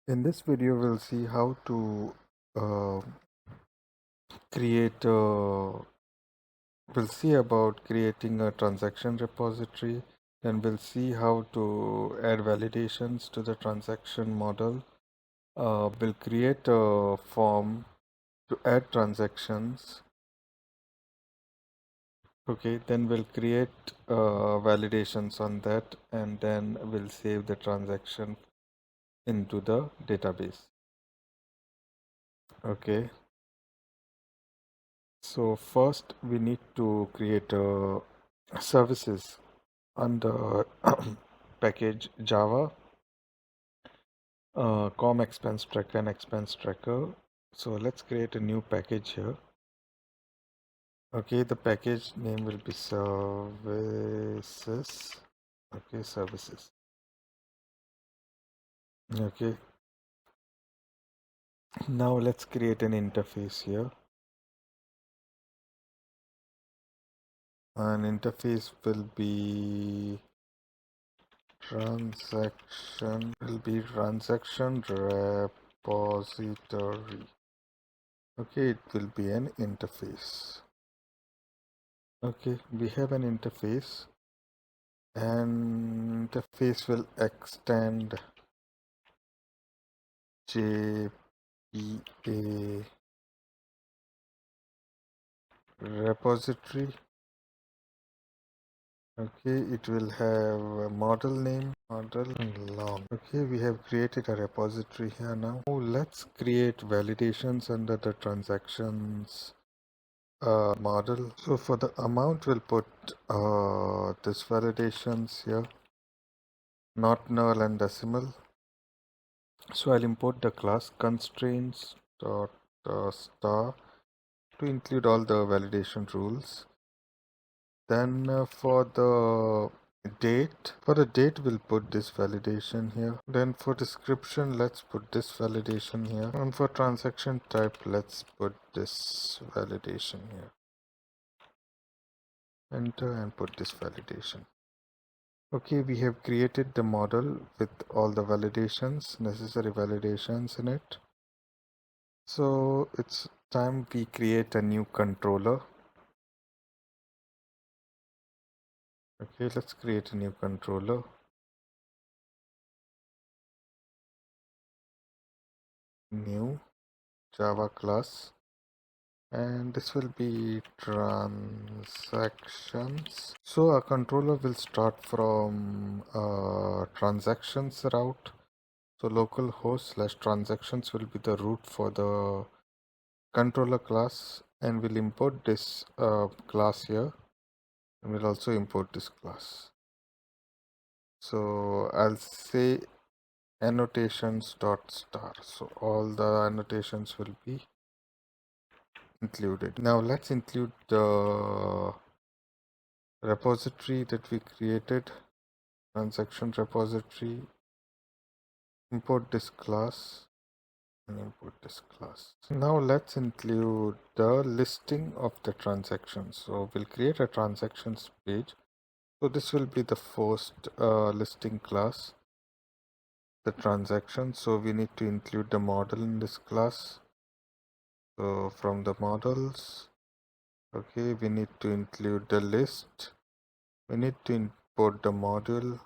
In this video, we'll see how to uh, create we'll see about creating a transaction repository. Then we'll see how to add validations to the transaction model. We'll create a form to add transactions. Okay, then we'll create validations on that, and then we'll save the transaction into the database. Okay. So first we need to create services under package Java, com expense tracker and expense tracker. So let's create a new package here. Okay, the package name will be services. Okay, services. Okay, now let's create an interface here. An interface will be transaction repository. Okay, it will be an interface. Okay, we have an interface, and interface will extend JPA repository. Okay, it will have a model name, model and long. Okay, we have created a repository here now. Now let's create validations under the transactions model. So for the amount, we'll put this validations here, not null and decimal. So I'll import the class constraints dot star to include all the validation rules. Then for the date, we'll put this validation here. Then for description, let's put this validation here. And for transaction type, let's put this validation here. Enter and put this validation. Okay, we have created the model with all the validations, necessary validations in it. So it's time we create a new controller. Okay, let's create a new controller. New Java class. And this will be transactions. So our controller will start from transactions route. So localhost / transactions will be the root for the controller class, and we'll import this class here, and we'll also import this class. So I'll say annotations dot star. So all the annotations will be included. Now let's include the repository that we created, transaction repository. Import this class and import this class. Now let's include the listing of the transactions. So we'll create a transactions page. So this will be the first listing class, the transaction. So we need to include the model in this class. So from the models, okay, we need to include the list. We need to import the module.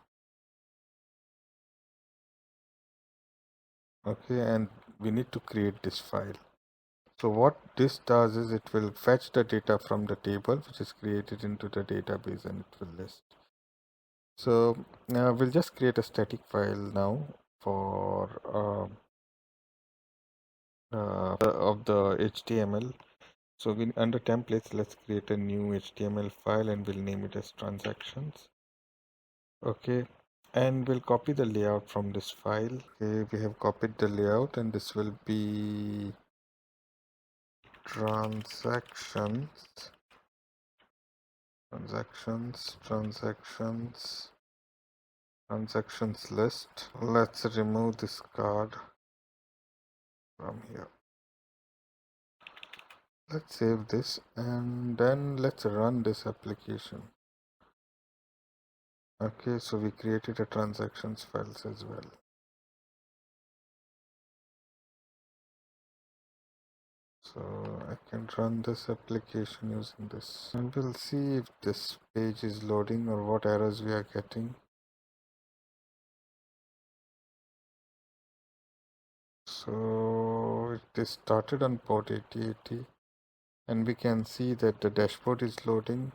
Okay, and we need to create this file. So what this does is it will fetch the data from the table which is created into the database, and it will list. So we'll just create a static file now for of the HTML. So we under templates, let's create a new HTML file and we'll name it as transactions. Okay, and we'll copy the layout from this file. Okay, we have copied the layout, and this will be transactions list. Let's remove this card from here. Let's save this, and then let's run this application. Okay, so we created a transactions files as well. So I can run this application using this, and we'll see if this page is loading or what errors we are getting. So it is started on port 8080, and we can see that the dashboard is loading.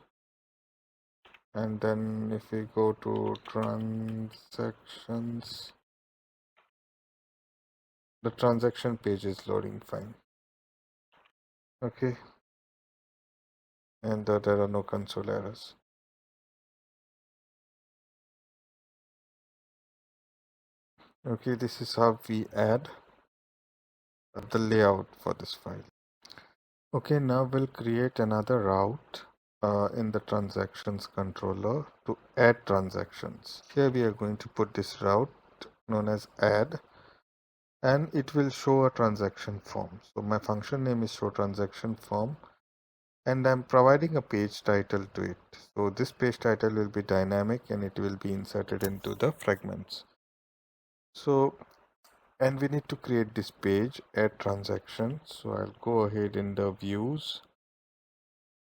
And then if we go to transactions, the transaction page is loading fine. Okay, and there are no console errors. Okay, this is how we add the layout for this file. Okay, now we'll create another route in the transactions controller to add transactions. Here we are going to put this route known as add, and it will show a transaction form. So my function name is show transaction form, and I'm providing a page title to it. So this page title will be dynamic and it will be inserted into the fragments. So, and we need to create this page, add transaction. So I'll go ahead in the views,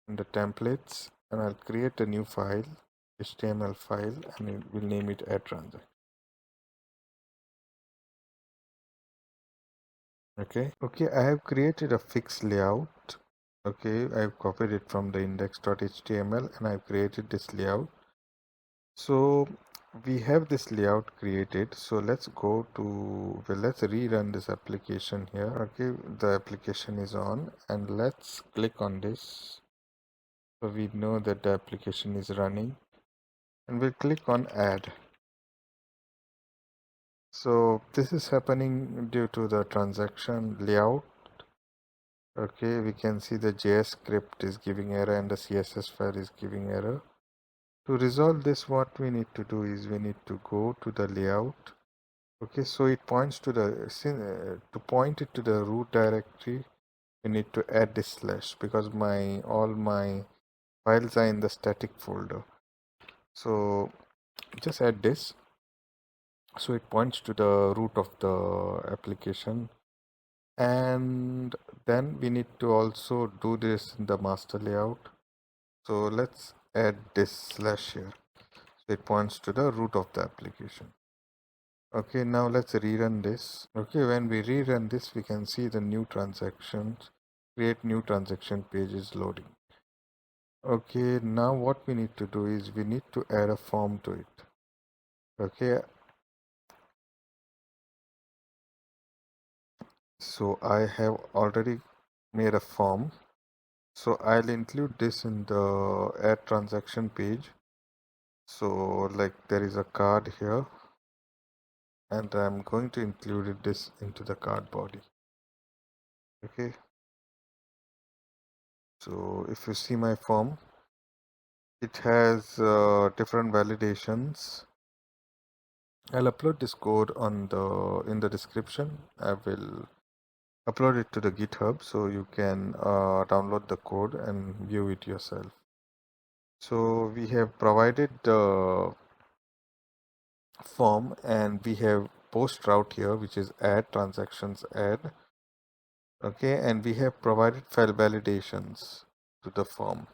in the templates, and I'll create a new file, HTML file, and we'll name it add transaction. Okay, I have created a fixed layout. Okay, I've copied it from the index.html and I've created this layout. So we have this layout created. So let's go to, well, let's rerun this application here. Okay, the application is on, and let's click on this. So we know that the application is running, and we'll click on add. So this is happening due to the transaction layout. Okay, we can see the JS script is giving error and the CSS file is giving error. To resolve this, what we need to do is we need to go to the layout. Okay, so it points to the to point it to the root directory. We need to add this slash because all my files are in the static folder. So just add this. So it points to the root of the application, and then we need to also do this in the master layout. So let's add this slash here. So it points to the root of the application. Okay, now let's rerun this. Okay, when we rerun this, we can see the new transactions, create new transaction page is loading. Okay, now what we need to do is we need to add a form to it. Okay, so I have already made a form. So I'll include this in the add transaction page. So like there is a card here, and I'm going to include this into the card body. Okay, so if you see my form, it has different validations. I'll upload this code on in the description. I will upload it to the GitHub so you can download the code and view it yourself. So we have provided the form, and we have post route here, which is add transactions add. Okay, and we have provided file validations to the form.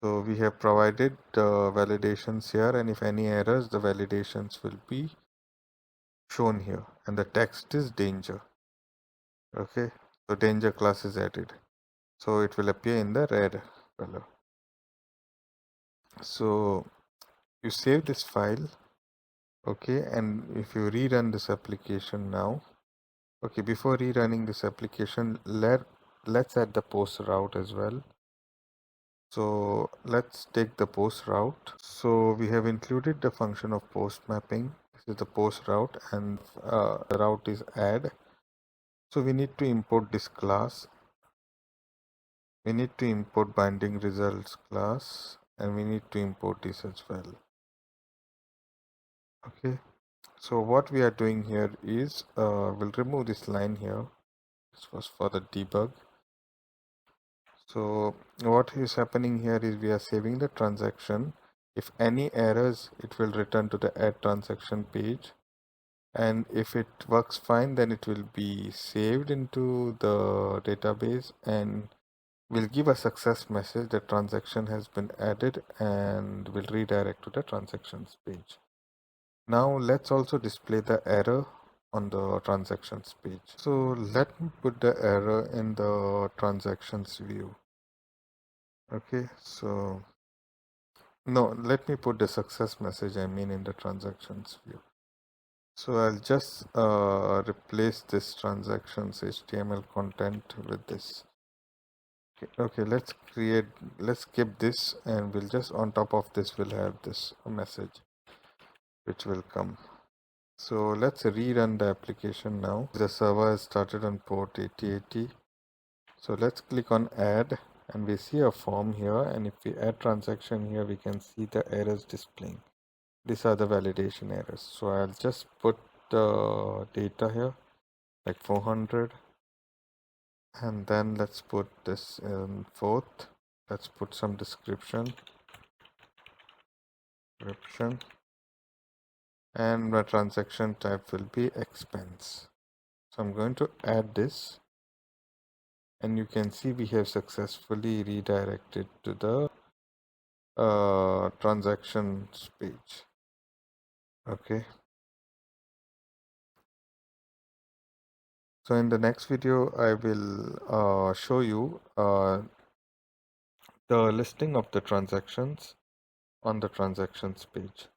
So we have provided the validations here, and if any errors, the validations will be shown here, and the text is danger. Okay, so danger class is added, so it will appear in the red color. So you save this file. Okay, and if you rerun this application now, okay, before rerunning this application, let's add the post route as well. So let's take the post route. So we have included the function of post mapping. This is the post route, and the route is add. So we need to import this class. We need to import binding results class, and we need to import this as well. Okay, so what we are doing here is we'll remove this line here. This was for the debug. So what is happening here is we are saving the transaction. If any errors, it will return to the add transaction page, and if it works fine, then it will be saved into the database and will give a success message that transaction has been added and will redirect to the transactions page. Now let's also display the error on the transactions page. So let me put the error in the transactions view. Okay, so no, let me put the success message in the transactions view. So I'll just replace this transactions HTML content with this. Okay, let's skip this, and we'll just on top of this we'll have this message which will come. So let's rerun the application now. The server has started on port 8080. So let's click on add, and we see a form here, and if we add transaction here, we can see the errors displaying. These are the validation errors. So I'll just put the data here like 400, and then let's put this in fourth. Let's put some description, and the transaction type will be expense. So I'm going to add this, and you can see we have successfully redirected to the transactions page. Okay. So in the next video, I will show you the listing of the transactions on the transactions page.